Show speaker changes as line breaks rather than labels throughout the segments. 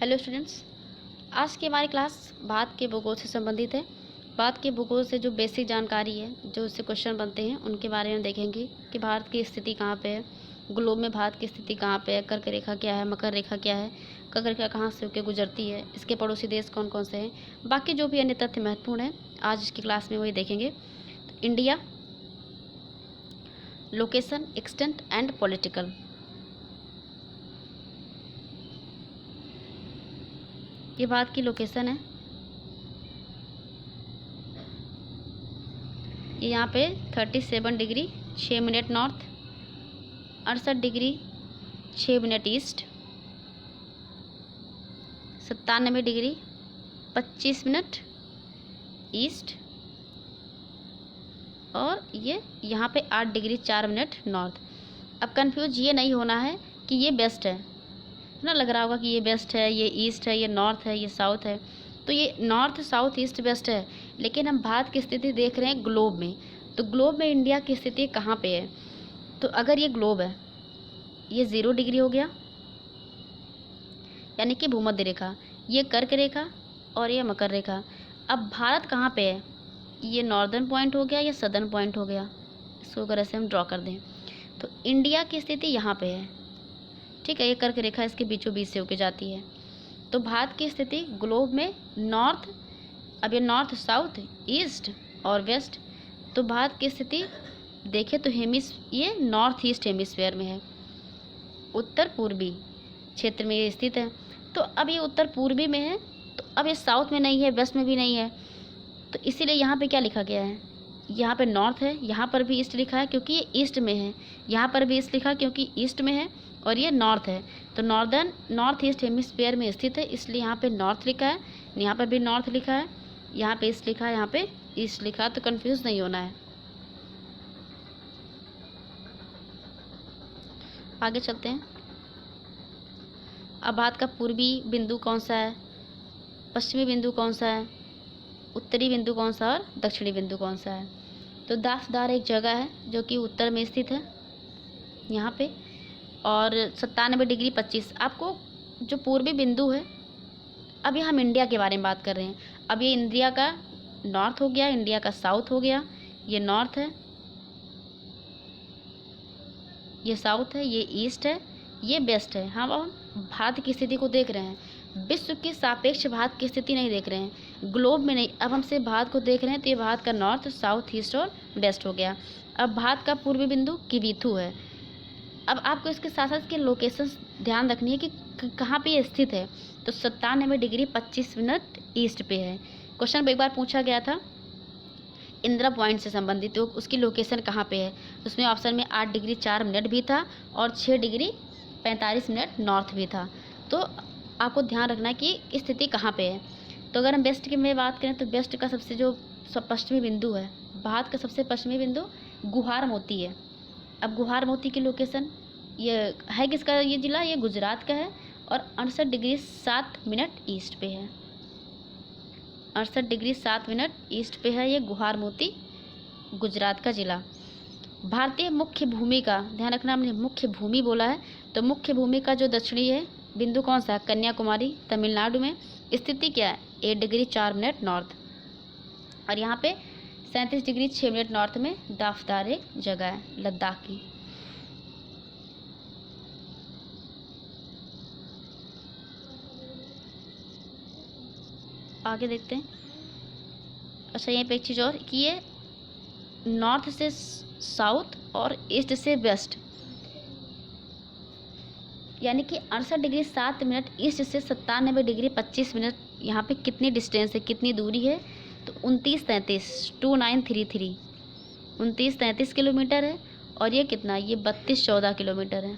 Hello students, आज की हमारी क्लास भारत के भूगोल से संबंधित है। भारत के भूगोल से जो बेसिक जानकारी है, जो उससे क्वेश्चन बनते हैं, उनके बारे में देखेंगे कि भारत की स्थिति कहाँ पे है, ग्लोब में भारत की स्थिति कहाँ पे है, कर्क रेखा क्या है, मकर रेखा क्या है, कर्क रेखा कहाँ से होकर गुजरती है, इसके पड़ोसी देश कौन कौन से हैं, बाकी जो भी अन्य तथ्य महत्वपूर्ण हैं आज इसकी क्लास में वही देखेंगे। तो India, location, extent and political. ये भारत की लोकेशन है। ये यहाँ पे 37 degree 6 minute north, 68 degree 6 minute east, 97 degree 25 minute east, और ये यहाँ पे 8 डिग्री 4 मिनट नॉर्थ। अब कंफ्यूज ये नहीं होना है कि ये वेस्ट है ना, लग रहा होगा कि ये वेस्ट है, ये ईस्ट है, ये नॉर्थ है, ये साउथ है। तो ये नॉर्थ, साउथ, ईस्ट, वेस्ट है, लेकिन हम भारत की स्थिति देख रहे हैं ग्लोब में। तो ग्लोब में इंडिया की स्थिति कहाँ पे है? तो अगर ये ग्लोब है, ये 0 डिग्री हो गया, यानी कि भूमध्य रेखा, ये कर्क रेखा और ये मकर रेखा। अब भारत कहाँ पे है? ये नॉर्दर्न पॉइंट हो गया, ये सदर्न पॉइंट हो गया। इसको अगर ऐसे हम ड्रॉ कर दें तो इंडिया की स्थिति यहाँ पे है, ठीक है। ये कर्क रेखा इसके बीचों बीच से होके जाती है। तो भारत की स्थिति ग्लोब में नॉर्थ, अब ये नॉर्थ, साउथ, ईस्ट और वेस्ट। तो भारत की स्थिति देखें तो ये नॉर्थ ईस्ट हेमिस्फीयर में है, उत्तर पूर्वी क्षेत्र में ये स्थित है। तो अब ये उत्तर पूर्वी में है, तो अब ये साउथ में नहीं है, वेस्ट में भी नहीं है। तो इसीलिए यहाँ पे क्या लिखा गया है? यहाँ पे नॉर्थ है, यहाँ पर भी ईस्ट लिखा है क्योंकि ये ईस्ट में है, यहाँ पर भी ईस्ट लिखा क्योंकि ईस्ट में है, और ये नॉर्थ है। तो नॉर्थ ईस्ट हेमिस्फीयर में स्थित है, इसलिए यहाँ पे नॉर्थ लिखा है, यहाँ पर भी नॉर्थ लिखा है, यहाँ पे ईस्ट लिखा है, यहाँ पे ईस्ट लिखा है। तो कंफ्यूज नहीं होना है। आगे चलते हैं। अब भारत का पूर्वी बिंदु कौन सा है, पश्चिमी बिंदु कौन सा है, उत्तरी बिंदु कौन सा और दक्षिणी बिंदु कौन सा है? तो दाफदार एक जगह है जो कि उत्तर में स्थित है यहाँ पे, और 97 डिग्री 25। आपको जो पूर्वी बिंदु है, अभी हम इंडिया के बारे में बात कर रहे हैं। अब ये इंडिया का नॉर्थ हो गया, इंडिया का साउथ हो गया, ये नॉर्थ है, ये साउथ है, ये ईस्ट है, ये वेस्ट है। हम अब भारत की स्थिति को देख रहे हैं, विश्व के सापेक्ष भारत की स्थिति नहीं देख रहे हैं, ग्लोब में नहीं। अब हम सिर्फ भारत को देख रहे हैं। तो ये भारत का नॉर्थ, साउथ, ईस्ट और वेस्ट हो गया। अब भारत का पूर्वी बिंदु किवीथू है। अब आपको इसके साथ साथ इसके लोकेशन ध्यान रखनी है कि कहाँ पे ये स्थित है। तो 97 डिग्री 25 मिनट ईस्ट पे है। क्वेश्चन एक बार पूछा गया था इंदिरा पॉइंट से संबंधित, तो उसकी लोकेशन कहाँ पे है? उसमें ऑप्शन में 8 डिग्री 4 मिनट भी था और 6 डिग्री 45 मिनट नॉर्थ भी था। तो आपको ध्यान रखना है कि स्थिति कहाँ पे है। तो अगर हम वेस्ट की में बात करें तो वेस्ट का सबसे जो पश्चिमी बिंदु है, भारत का सबसे पश्चिमी बिंदु गुहार मोती है। अब गुहार मोती की लोकेशन ये है किसका? ये ज़िला ये गुजरात का है, और 68 डिग्री 7 मिनट ईस्ट पे है। 68 डिग्री 7 मिनट ईस्ट पे है ये गुहार मोती, गुजरात का ज़िला। भारतीय मुख्य भूमि का ध्यान रखना, हमने मुख्य भूमि बोला है। तो मुख्य भूमि का जो दक्षिणी है बिंदु कौन सा है? कन्याकुमारी, तमिलनाडु में। स्थिति क्या है? 8 डिग्री 4 मिनट नॉर्थ, और यहाँ पे 37 डिग्री 6 मिनट नॉर्थ में दाफदार एक जगह है लद्दाख की। आगे देखते हैं। अच्छा, यहाँ पे एक चीज़ और कि ये नॉर्थ से साउथ और ईस्ट से वेस्ट, यानी कि 68 डिग्री 7 मिनट ईस्ट से 97 डिग्री 25 मिनट यहाँ पे कितनी डिस्टेंस है, कितनी दूरी है? तो 2933 2933 किलोमीटर है। और ये कितना? ये 3214 किलोमीटर है,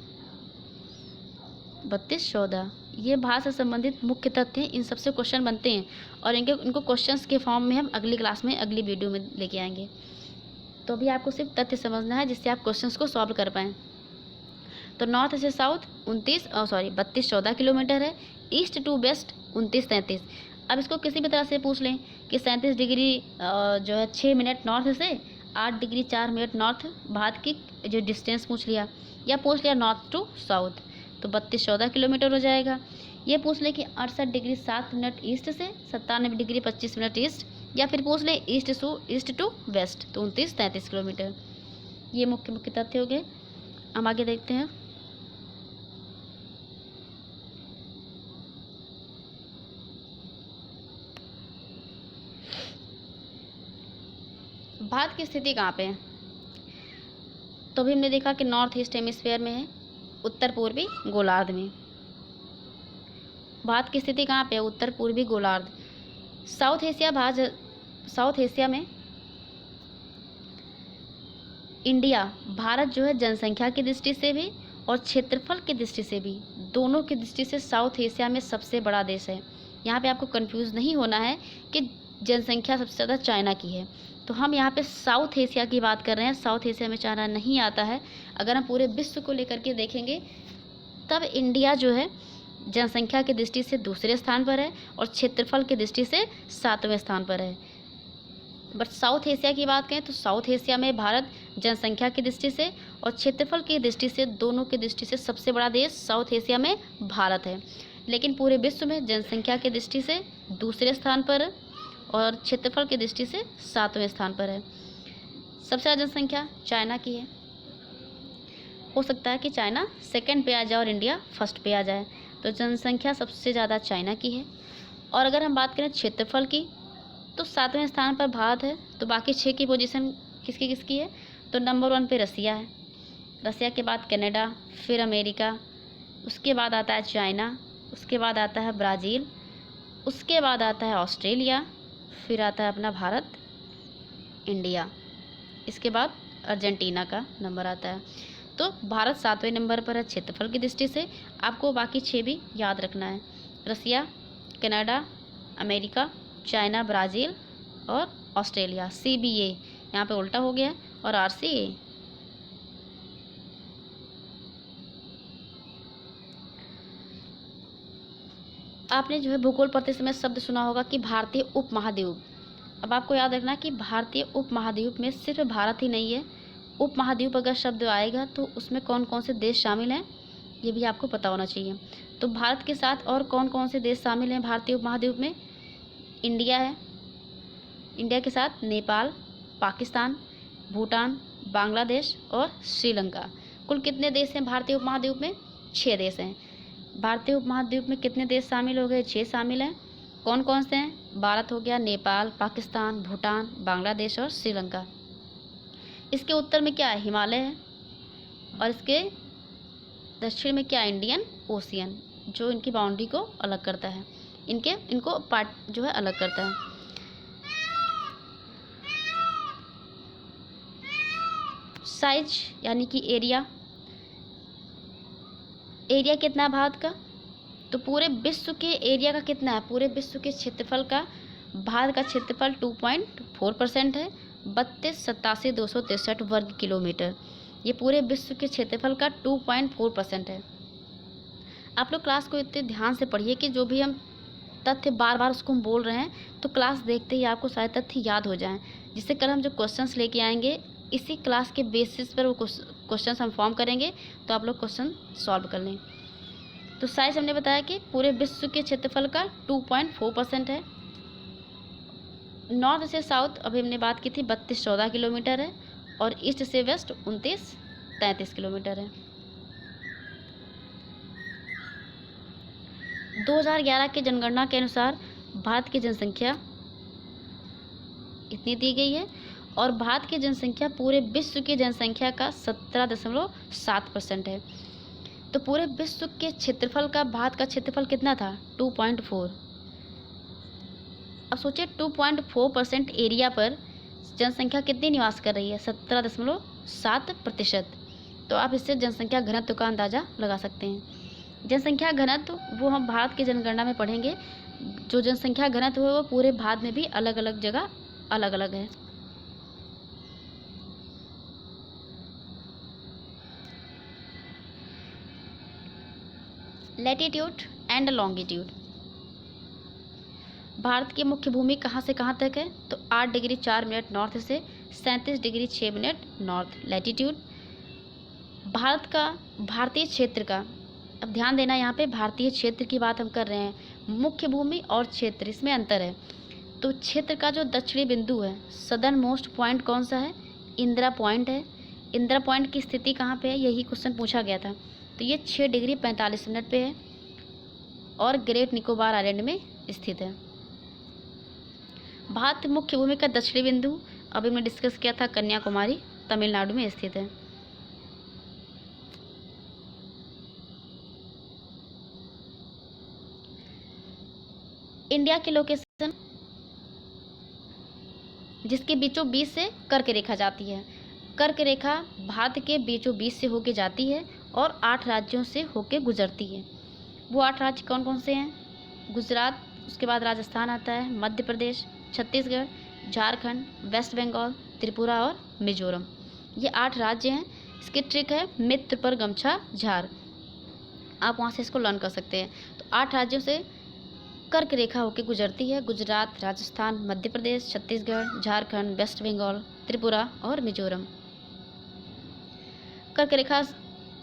3214। ये भारत से संबंधित मुख्य तथ्य हैं। इन सबसे क्वेश्चन बनते हैं, और इनको क्वेश्चंस के फॉर्म में हम अगली क्लास में, अगली वीडियो में लेके आएंगे। तो अभी आपको सिर्फ तथ्य समझना है जिससे आप क्वेश्चंस को सॉल्व कर पाएँ। तो नॉर्थ से साउथ 3214 किलोमीटर है, ईस्ट टू वेस्ट 2933। अब इसको किसी भी तरह से पूछ लें कि 37 डिग्री जो है 6 मिनट नॉर्थ से 8 डिग्री 4 मिनट नॉर्थ, भारत की जो डिस्टेंस पूछ लिया, या पूछ लिया नॉर्थ टू साउथ, तो 3214 किलोमीटर हो जाएगा। ये पूछ ले कि 68 डिग्री 7 मिनट ईस्ट से, 97 डिग्री 25 मिनट ईस्ट, या फिर पूछ ले ईस्ट टू वेस्ट, तो 29-33 किलोमीटर। ये मुख्य मुख्य तथ्य हो गए। हम आगे देखते हैं। भारत की स्थिति कहाँ पे है? तो अभी हमने देखा कि नॉर्थ ईस्ट हेमिस्फीयर में है, उत्तर पूर्वी गोलार्ध में। भारत की स्थिति कहाँ पे है? उत्तर पूर्वी गोलार्ध। साउथ एशिया में इंडिया, भारत जो है जनसंख्या की दृष्टि से भी और क्षेत्रफल की दृष्टि से भी, दोनों की दृष्टि से साउथ एशिया में सबसे बड़ा देश है। यहाँ पे आपको कंफ्यूज नहीं होना है कि जनसंख्या सबसे ज़्यादा चाइना की है, तो हम यहाँ पे साउथ एशिया की बात कर रहे हैं। साउथ एशिया में चाइना नहीं आता है। अगर हम पूरे विश्व को लेकर के देखेंगे तब इंडिया जो है जनसंख्या की दृष्टि से दूसरे स्थान पर है और क्षेत्रफल की दृष्टि से 7वें स्थान पर है। बट साउथ एशिया की बात करें तो साउथ एशिया में भारत जनसंख्या की दृष्टि से और क्षेत्रफल की दृष्टि से, दोनों की दृष्टि से सबसे बड़ा देश साउथ एशिया में भारत है। लेकिन पूरे विश्व में जनसंख्या की दृष्टि से दूसरे स्थान पर और क्षेत्रफल की दृष्टि से 7वें स्थान पर है। सबसे ज़्यादा जनसंख्या चाइना की है। हो सकता है कि चाइना सेकंड पे आ जाए और इंडिया फर्स्ट पे आ जाए, तो जनसंख्या सबसे ज़्यादा चाइना की है। और अगर हम बात करें क्षेत्रफल की तो 7वें स्थान पर भारत है, तो बाकी 6 की पोजीशन किसकी किसकी है? तो नंबर 1 पे रसिया है, रसिया के बाद कनाडा, फिर अमेरिका, उसके बाद आता है चाइना, उसके बाद आता है ब्राज़ील, उसके बाद आता है ऑस्ट्रेलिया, फिर आता है अपना भारत, इंडिया, इसके बाद अर्जेंटीना का नंबर आता है। तो भारत 7वें नंबर पर है क्षेत्रफल की दृष्टि से। आपको बाकी 6 भी याद रखना है, रसिया, कनाडा, अमेरिका, चाइना, ब्राज़ील और ऑस्ट्रेलिया। CBA यहाँ पे उल्टा हो गया और RCA। आपने जो है भूगोल पढ़ते समय शब्द सुना होगा कि भारतीय उपमहाद्वीप। अब आपको याद रखना कि भारतीय उपमहाद्वीप में सिर्फ भारत ही नहीं है। उपमहाद्वीप अगर शब्द आएगा तो उसमें कौन कौन से देश शामिल हैं ये भी आपको पता होना चाहिए। तो भारत के साथ और कौन कौन से देश शामिल हैं भारतीय उपमहाद्वीप में? इंडिया है, इंडिया के साथ नेपाल, पाकिस्तान, भूटान, बांग्लादेश और श्रीलंका। कुल कितने देश हैं भारतीय उपमहाद्वीप में? 6 देश हैं। भारतीय उपमहाद्वीप में कितने देश शामिल हो गए? 6 शामिल हैं। कौन कौन से हैं? भारत हो गया, नेपाल, पाकिस्तान, भूटान, बांग्लादेश और श्रीलंका। इसके उत्तर में क्या है? हिमालय है, और इसके दक्षिण में क्या? इंडियन ओशियन, जो इनकी बाउंड्री को अलग करता है, इनको पार्ट जो है अलग करता है। साइज यानी कि एरिया कितना है भारत का? तो पूरे विश्व के एरिया का कितना है? पूरे विश्व के क्षेत्रफल का भारत का क्षेत्रफल 2.4% है, 32,87,263 वर्ग किलोमीटर। ये पूरे विश्व के क्षेत्रफल का 2.4% है। आप लोग क्लास को इतने ध्यान से पढ़िए कि जो भी हम तथ्य बार बार उसको हम बोल रहे हैं तो क्लास देखते ही आपको सारे तथ्य याद हो जाएं, जिससे कल हम जो क्वेश्चंस लेके आएंगे इसी क्लास के बेसिस पर वो क्वेश्चंस हम फॉर्म करेंगे, तो आप लोग क्वेश्चन सॉल्व कर लें। तो साइज हमने बताया कि पूरे विश्व के क्षेत्रफल का 2.4% है। नॉर्थ से साउथ अभी हमने बात की थी 32-14 किलोमीटर है, और ईस्ट से वेस्ट 29-33 किलोमीटर है। 2011 की जनगणना के अनुसार भारत की जनसंख्या इतनी दी गई है, और भारत की जनसंख्या पूरे विश्व की जनसंख्या का 17.7% है। तो पूरे विश्व के क्षेत्रफल का भारत का क्षेत्रफल कितना था? 2.4। अब सोचिए 2.4% एरिया पर जनसंख्या कितनी निवास कर रही है? 17.7%। तो आप इससे जनसंख्या घनत्व का अंदाज़ा लगा सकते हैं। जनसंख्या घनत्व वो हम भारत की जनगणना में पढ़ेंगे। जो जनसंख्या घनत्व है वो पूरे भारत में भी अलग अलग जगह अलग अलग है। Latitude and longitude. भारत की मुख्य भूमि कहाँ से कहाँ तक है? तो 8 डिग्री 4 मिनट नॉर्थ से 37 डिग्री 6 मिनट नॉर्थ लैटिट्यूड। भारतीय क्षेत्र का अब ध्यान देना, यहाँ पे भारतीय क्षेत्र की बात हम कर रहे हैं, मुख्य भूमि और क्षेत्र इसमें अंतर है। तो क्षेत्र का जो दक्षिणी बिंदु है, सदर्न मोस्ट पॉइंट कौन सा है? इंदिरा पॉइंट है। इंदिरा पॉइंट की स्थिति कहाँ पे है? यही क्वेश्चन पूछा गया था। तो ये 6 डिग्री 45 मिनट पे है और ग्रेट निकोबार आइलैंड में स्थित है। भारत मुख्य भूमि का दक्षिणी बिंदु अभी हमने डिस्कस किया था, कन्याकुमारी तमिलनाडु में स्थित है। इंडिया की लोकेशन जिसके बीचों बीच से कर्क रेखा जाती है। कर्क रेखा भारत के बीचों बीच से होके जाती है और 8 राज्यों से होके गुजरती है। वो 8 राज्य कौन कौन से हैं? गुजरात, उसके बाद राजस्थान आता है, मध्य प्रदेश, छत्तीसगढ़, झारखंड, वेस्ट बंगाल, त्रिपुरा और मिजोरम। ये 8 राज्य हैं। इसकी ट्रिक है मित्र पर गमछा झार, आप वहाँ से इसको लर्न कर सकते हैं। तो 8 राज्यों से कर्क रेखा होकर गुजरती है। गुजरात, राजस्थान, मध्य प्रदेश, छत्तीसगढ़, झारखंड, वेस्ट बंगाल, त्रिपुरा और मिजोरम। कर्क रेखा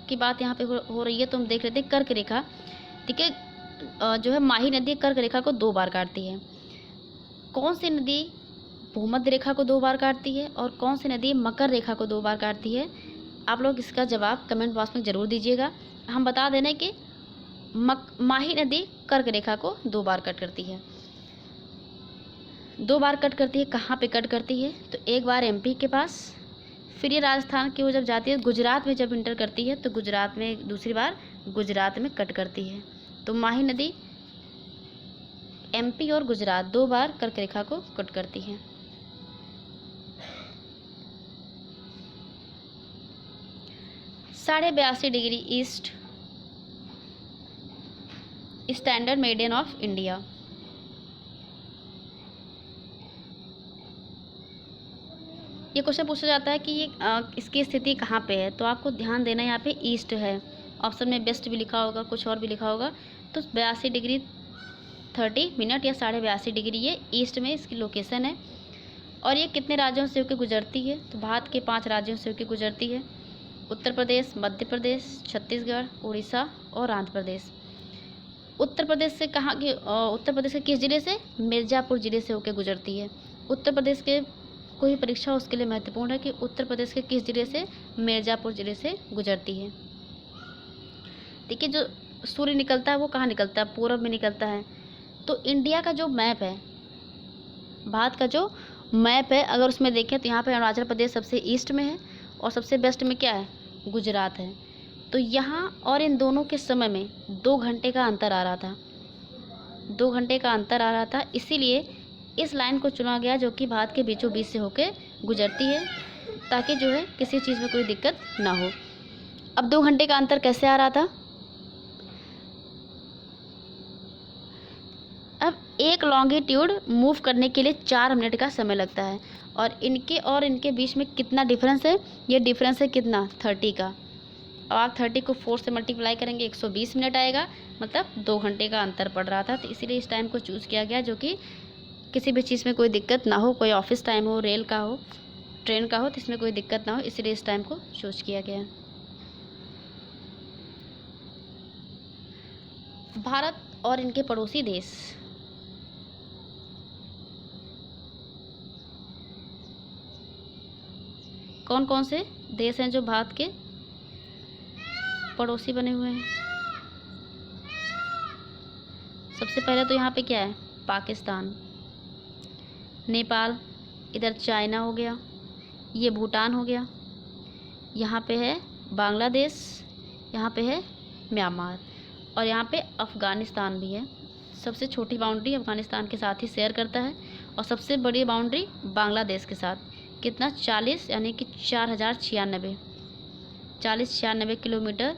की बात यहाँ पे हो रही है, तो हम देख लेते हैं कर्क रेखा। ठीक है, जो है माही नदी कर्क रेखा को 2 बार काटती है। कौन सी नदी भूमध्य रेखा को 2 बार काटती है और कौन सी नदी मकर रेखा को 2 बार काटती है? आप लोग इसका जवाब कमेंट बॉक्स में ज़रूर दीजिएगा। हम बता देना कि माही नदी कर्क रेखा को 2 बार कट करती है। 2 बार कट करती है। कहाँ पे कट करती है? तो एक बार एमपी के पास, फिर ये राजस्थान की ओर जब जाती है, गुजरात में जब इंटर करती है तो गुजरात में दूसरी बार गुजरात में कट करती है। तो माही नदी एमपी और गुजरात 2 बार कर्क रेखा को कट करती है। साढ़े 82 degree east standard meridian of India. ये क्वेश्चन पूछा जाता है कि ये इसकी स्थिति कहाँ पे है? तो आपको ध्यान देना, यहाँ पे ईस्ट है। ऑप्शन में वेस्ट भी लिखा होगा, कुछ और भी लिखा होगा। तो 82 डिग्री 30 मिनट या 82.5 डिग्री ये ईस्ट में इसकी लोकेशन है। और ये कितने राज्यों से होकर गुजरती है? तो भारत के 5 राज्यों से होकर गुजरती है। उत्तर प्रदेश, मध्य प्रदेश, छत्तीसगढ़, उड़ीसा और आंध्र प्रदेश। उत्तर प्रदेश से कहाँ की? उत्तर प्रदेश के किस जिले से? मिर्ज़ापुर जिले से होकर गुजरती है। उत्तर प्रदेश के कोई परीक्षा हो उसके लिए महत्वपूर्ण है कि उत्तर प्रदेश के किस जिले से? मिर्ज़ापुर जिले से गुजरती है। देखिए, जो सूर्य निकलता है वो कहाँ निकलता है? पूर्व में निकलता है। तो इंडिया का जो मैप है, भारत का जो मैप है, अगर उसमें देखें तो यहाँ पे अरुणाचल प्रदेश सबसे ईस्ट में है और सबसे वेस्ट में क्या है? गुजरात है। तो यहाँ और इन दोनों के समय में 2 घंटे का अंतर आ रहा था। 2 घंटे का अंतर आ रहा था, इसीलिए इस लाइन को चुना गया जो कि भारत के बीचों बीच से होकर गुजरती है, ताकि जो है किसी चीज़ में कोई दिक्कत ना हो। अब 2 घंटे का अंतर कैसे आ रहा था? अब एक लॉन्गिट्यूड मूव करने के लिए 4 मिनट का समय लगता है और इनके बीच में कितना डिफरेंस है? ये डिफरेंस है कितना? 30 का। अब आप 30 को 4 से मल्टीप्लाई करेंगे, 120 मिनट आएगा, मतलब 2 घंटे का अंतर पड़ रहा था। तो इसीलिए इस टाइम को चूज़ किया गया, जो कि किसी भी चीज़ में कोई दिक्कत ना हो, कोई ऑफिस टाइम हो, रेल का हो, ट्रेन का हो, तो इसमें कोई दिक्कत ना हो, इसलिए इस टाइम को चूज़ किया गया। भारत और इनके पड़ोसी देश। कौन कौन से देश हैं जो भारत के पड़ोसी बने हुए हैं? सबसे पहले तो यहाँ पे क्या है? पाकिस्तान, नेपाल, इधर चाइना हो गया, ये भूटान हो गया, यहाँ पे है बांग्लादेश, यहाँ पे है म्यांमार और यहाँ पे अफ़गानिस्तान भी है। सबसे छोटी बाउंड्री अफ़गानिस्तान के साथ ही शेयर करता है और सबसे बड़ी बाउंड्री बांग्लादेश के साथ। कितना? 40, यानी कि 4096 किलोमीटर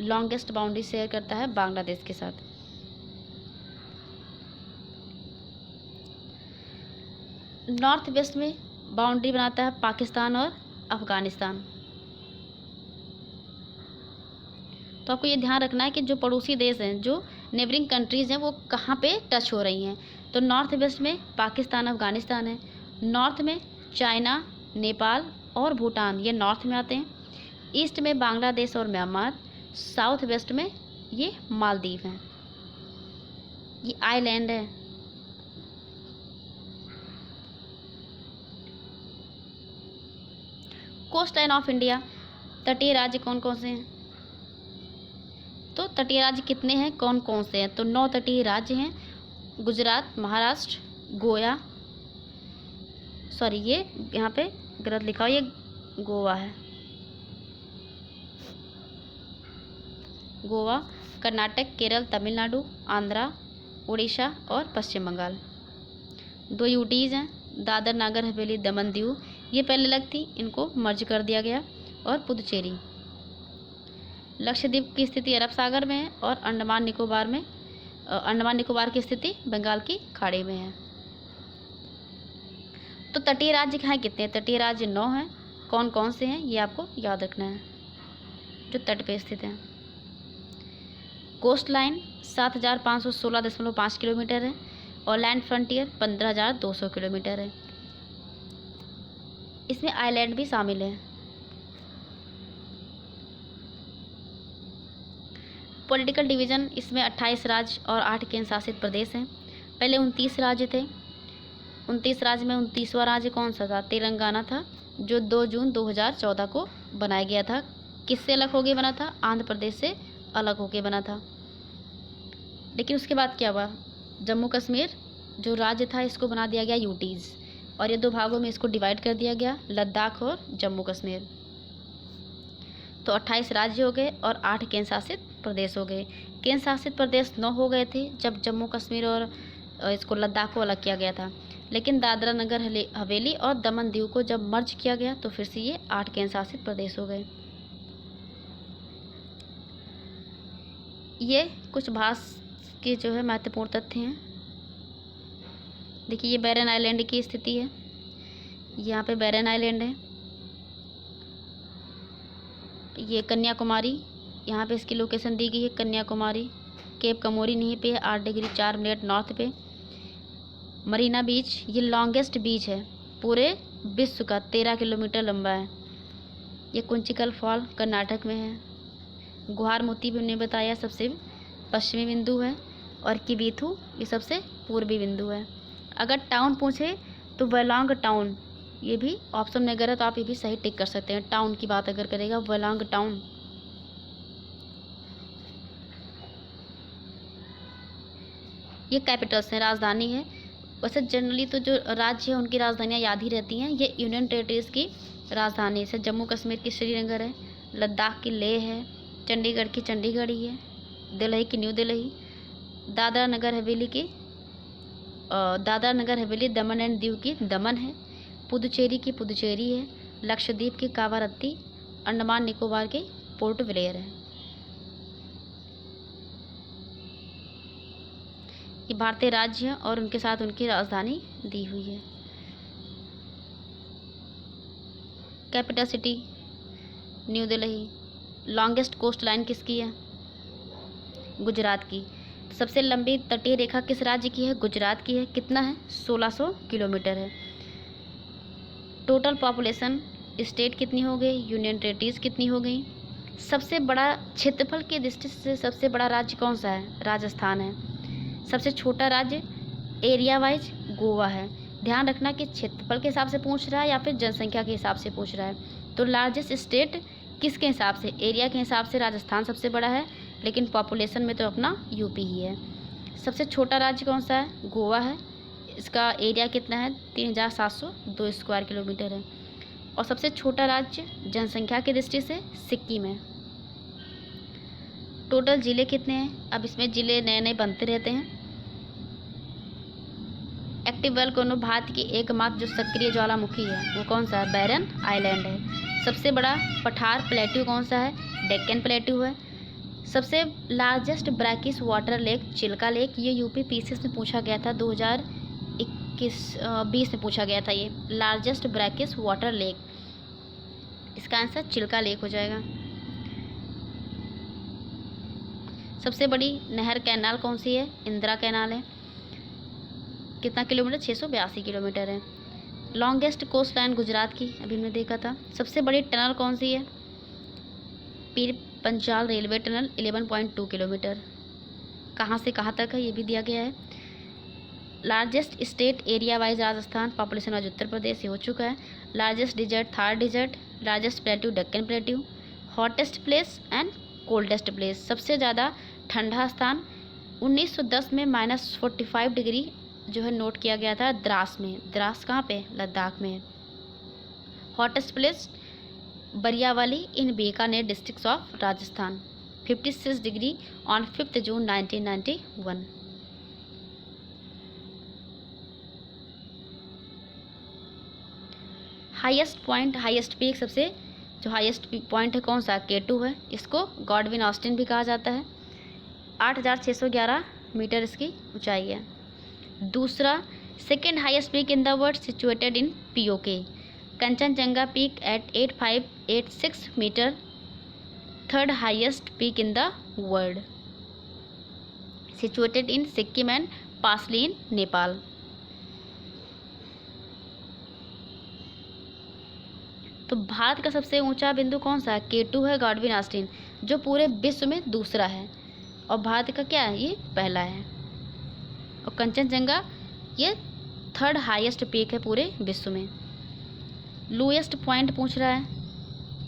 लॉन्गेस्ट बाउंड्री शेयर करता है बांग्लादेश के साथ। नॉर्थ वेस्ट में बाउंड्री बनाता है पाकिस्तान और अफ़गानिस्तान। तो आपको ये ध्यान रखना है कि जो पड़ोसी देश हैं, जो नेबरिंग कंट्रीज़ हैं, वो कहाँ पे टच हो रही हैं। तो नॉर्थ वेस्ट में पाकिस्तान, अफ़गानिस्तान है। नॉर्थ में चाइना, नेपाल और भूटान, ये नॉर्थ में आते हैं। ईस्ट में बांग्लादेश और म्यांमार। साउथ वेस्ट में ये मालदीव हैं, ये आइलैंड है। कोस्ट लाइन ऑफ इंडिया, तटीय राज्य कौन कौन से हैं? तो तटीय राज्य कितने हैं, कौन कौन से हैं? तो 9 तटीय राज्य हैं। गुजरात, महाराष्ट्र, गोवा, सॉरी ये यहाँ पे गलत लिखा हो, ये गोवा है। गोवा, कर्नाटक, केरल, तमिलनाडु, आंध्रा, उड़ीसा और पश्चिम बंगाल। 2 यूटीज़ हैं, दादर नागर हवेली दमन दीव, ये पहले अलग थी, इनको मर्ज कर दिया गया। और पुदुचेरी। लक्षद्वीप की स्थिति अरब सागर में है और अंडमान निकोबार की स्थिति बंगाल की खाड़ी में है। तो तटीय राज्य हैं कितने? तटीय राज्य 9 हैं। कौन कौन से हैं ये आपको याद रखना है, जो तट पे स्थित हैं। कोस्ट लाइन 7516.5 किलोमीटर है और लैंड फ्रंटियर 15,200 किलोमीटर है। इसमें आइलैंड भी शामिल है। पॉलिटिकल डिवीज़न इसमें 28 राज्य और 8 केंद्र शासित प्रदेश हैं। पहले 29 राज्य थे। 29 राज्य में 29वां राज्य कौन सा था? तेलंगाना था, जो 2 जून 2014 को बनाया गया था। किससे अलग होके बना था? आंध्र प्रदेश से अलग होके बना था। लेकिन उसके बाद क्या हुआ? जम्मू कश्मीर जो राज्य था इसको बना दिया गया यूटीज़, और ये 2 भागों में इसको डिवाइड कर दिया गया, लद्दाख और जम्मू कश्मीर। तो 28 राज्य हो गए और 8 केंद्र शासित प्रदेश हो गए। केंद्र शासित प्रदेश 9 हो गए थे जब जम्मू कश्मीर और इसको लद्दाख को अलग किया गया था। लेकिन दादरा नगर हवेली और दमन दीव को जब मर्ज किया गया तो फिर से ये 8 केंद्र शासित प्रदेश हो गए। ये कुछ भारत के जो है महत्वपूर्ण तथ्य हैं। देखिए, ये बैरन आइलैंड की स्थिति है। यहाँ पे बैरन आइलैंड है। ये कन्याकुमारी, यहाँ पे इसकी लोकेशन दी गई है कन्याकुमारी। केप कमोरी नहीं पे है 8 डिग्री 4 मिनट नॉर्थ पे। मरीना बीच ये लॉन्गेस्ट बीच है पूरे विश्व का, 13 किलोमीटर लंबा है। ये कुंचिकल फॉल कर्नाटक में है। गुहार मोती भी हमने बताया सबसे पश्चिमी बिंदु है, और किबीथू ये सबसे पूर्वी बिंदु है। अगर टाउन पूछे तो वेलांग टाउन, ये भी ऑप्शन में अगर है तो आप ये भी सही टिक कर सकते हैं। टाउन की बात अगर करेगा, वेलांग टाउन। ये कैपिटल्स हैं, राजधानी है। वैसे जनरली तो जो राज्य है उनकी राजधानियाँ याद ही रहती हैं। ये यूनियन टेरिटरीज की राजधानी है। जम्मू कश्मीर की श्रीनगर है, लद्दाख की लेह है, चंडीगढ़ की चंडीगढ़ ही है, दिल्ली की न्यू दिल्ली, दादरा नगर हवेली दमन एंड दीव की दमन है, पुदुचेरी की पुदुचेरी है, लक्षद्वीप की कावारत्ती, अंडमान निकोबार के पोर्ट ब्लेयर है। ये भारतीय राज्य हैं और उनके साथ उनकी राजधानी दी हुई है। Capital city New Delhi. Longest coastline किसकी है? गुजरात की। सबसे लंबी तटीय रेखा किस राज्य की है? गुजरात की है। कितना है? 1600 किलोमीटर है। टोटल पॉपुलेशन स्टेट कितनी हो गई? यूनियन टेरिटरीज कितनी हो गई? सबसे बड़ा क्षेत्रफल की दृष्टि से सबसे बड़ा राज्य कौन सा है? राजस्थान है। सबसे छोटा राज्य एरिया वाइज गोवा है। ध्यान रखना कि क्षेत्रफल के हिसाब से पूछ रहा है या फिर जनसंख्या के हिसाब से पूछ रहा है। तो लार्जेस्ट स्टेट किसके हिसाब से? एरिया के हिसाब से राजस्थान सबसे बड़ा है, लेकिन पॉपुलेशन में तो अपना यूपी ही है। सबसे छोटा राज्य कौन सा है? गोवा है। इसका एरिया कितना है? 3702 स्क्वायर किलोमीटर है। और सबसे छोटा राज्य जनसंख्या की दृष्टि से सिक्किम है। टोटल ज़िले कितने हैं? अब इसमें ज़िले नए नए बनते रहते हैं। एक्टिव वोल्केनो भारत की एकमात्र जो सक्रिय ज्वालामुखी है वो कौन सा है? बैरन आइलैंड है। सबसे बड़ा पठार प्लेट्यू कौन सा है? डेक्कन प्लेट्यू है। सबसे largest brackish water lake Chilka lake, ये यूपी पीसीएस में पूछा गया था 2021-20 में पूछा गया था। ये लार्जेस्ट ब्रैकिश वाटर लेक, इसका आंसर चिल्का लेक हो जाएगा। सबसे बड़ी नहर कैनाल कौन सी है? इंदिरा कैनाल है। कितना किलोमीटर? 682 किलोमीटर है। लॉन्गेस्ट कोस्ट लाइन गुजरात की, अभी हमने देखा था। सबसे बड़ी टनल कौन सी है? Panjal railway tunnel 11.2 kilometre. कहाँ से कहाँ तक है ये भी दिया गया है। Largest state area wise Rajasthan, population wise Uttar Pradesh, ये हो चुका है। Largest desert Thar desert, largest plateau Deccan plateau, hottest place and coldest place, सबसे ज़्यादा ठंडा स्थान 1910 में -45 डिग्री जो है नोट किया गया था द्रास में। द्रास कहाँ पे? लद्दाख में। Hottest place Bariyawali in Bikaner district of Rajasthan, 56 degree on 5 June 1991। Highest point, highest peak, सबसे जो हाईएस्ट पॉइंट है कौन सा? K2 है। इसको गॉडविन ऑस्टिन भी कहा जाता है। 8,611 मीटर इसकी ऊंचाई है। दूसरा, second highest peak in the world situated in POK, Kanchenjunga peak at 8586 metre, third highest peak in the world, situated in Sikkim and partly in Nepal. तो भारत का सबसे ऊंचा बिंदु कौन सा है? K2 है, गॉडविन ऑस्टिन, जो पूरे विश्व में दूसरा है, और भारत का क्या है? ये पहला है। और कंचनजंगा ये थर्ड हाईएस्ट पीक है पूरे विश्व में। लोएस्ट पॉइंट पूछ रहा है,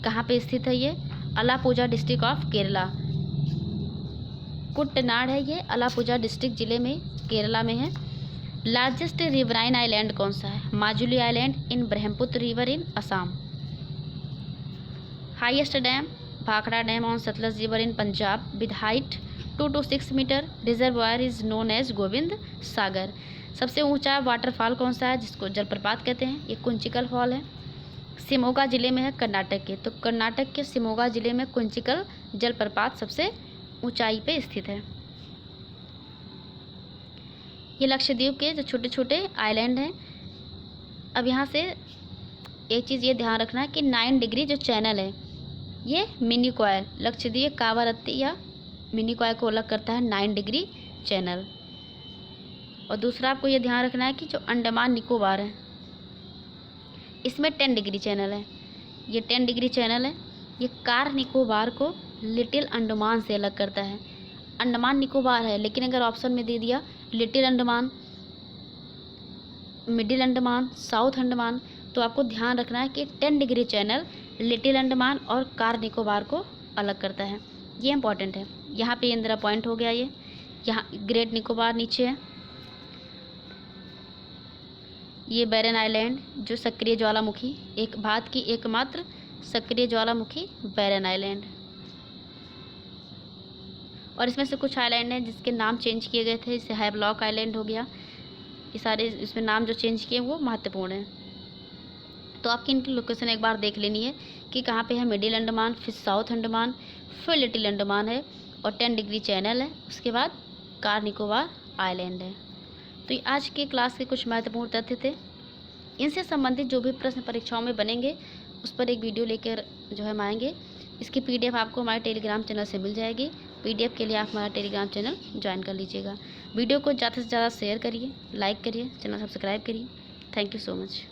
कहाँ पे स्थित है ये? अलापुजा डिस्ट्रिक्ट ऑफ केरला, कुट्टनाड है ये, अलापुजा डिस्ट्रिक्ट जिले में केरला में है। लार्जेस्ट रिवराइन आइलैंड कौन सा है? Majuli island in Brahmaputra river in Assam. Highest dam Bhakra dam on Sutlej river in Punjab with height 2 to 6 metre, reservoir is known as Gobind Sagar. सबसे ऊंचा वाटरफॉल कौन सा है जिसको जलप्रपात कहते हैं? ये कुंचिकल फॉल है, शिमोगा जिले में है, कर्नाटक के। तो कर्नाटक के शिमोगा जिले में कुंचिकल जलप्रपात सबसे ऊंचाई पे स्थित है। ये लक्षद्वीप के जो छोटे छोटे आइलैंड हैं। अब यहाँ से एक चीज़ ये ध्यान रखना है कि 9 डिग्री जो चैनल है ये मिनी कॉयल, लक्षद्वीप कावारत्ती या मिनी कॉयल को अलग करता है 9 डिग्री चैनल। और दूसरा आपको ये ध्यान रखना है कि जो अंडमान निकोबार है इसमें 10 डिग्री चैनल है। ये 10 डिग्री चैनल है, ये कार निकोबार को लिटिल अंडमान से अलग करता है। अंडमान निकोबार है, लेकिन अगर ऑप्शन में दे दिया little Andaman, middle Andaman, south Andaman, तो आपको ध्यान रखना है कि 10 डिग्री चैनल लिटिल अंडमान और कार निकोबार को अलग करता है। ये इंपॉर्टेंट है। यहाँ पे इंदिरा पॉइंट हो गया, ये यहाँ ग्रेट निकोबार नीचे है। ये बैरन आइलैंड जो सक्रिय ज्वालामुखी, एक भारत की एकमात्र सक्रिय ज्वालामुखी बैरन आइलैंड। और इसमें से कुछ आइलैंड हैं जिसके नाम चेंज किए गए थे, जैसे हैवलॉक आइलैंड हो गया। ये सारे इसमें नाम जो चेंज किए वो महत्वपूर्ण हैं। तो आपकी इनकी लोकेशन एक बार देख लेनी है कि कहाँ पे है। मिडिल अंडमान, फिर साउथ अंडमान, फिर लिटिल अंडमान है, और 10 डिग्री चैनल है। उसके बाद कार निकोबार आइलैंड है। तो ये आज के क्लास के कुछ महत्वपूर्ण तथ्य थे। इनसे संबंधित जो भी प्रश्न परीक्षाओं में बनेंगे उस पर एक वीडियो लेकर जो है हम आएंगे। इसकी PDF आपको हमारे टेलीग्राम चैनल से मिल जाएगी। PDF के लिए आप हमारा टेलीग्राम चैनल ज्वाइन कर लीजिएगा। वीडियो को ज़्यादा से ज़्यादा शेयर करिए, लाइक करिए, चैनल सब्सक्राइब करिए। Thank you so much.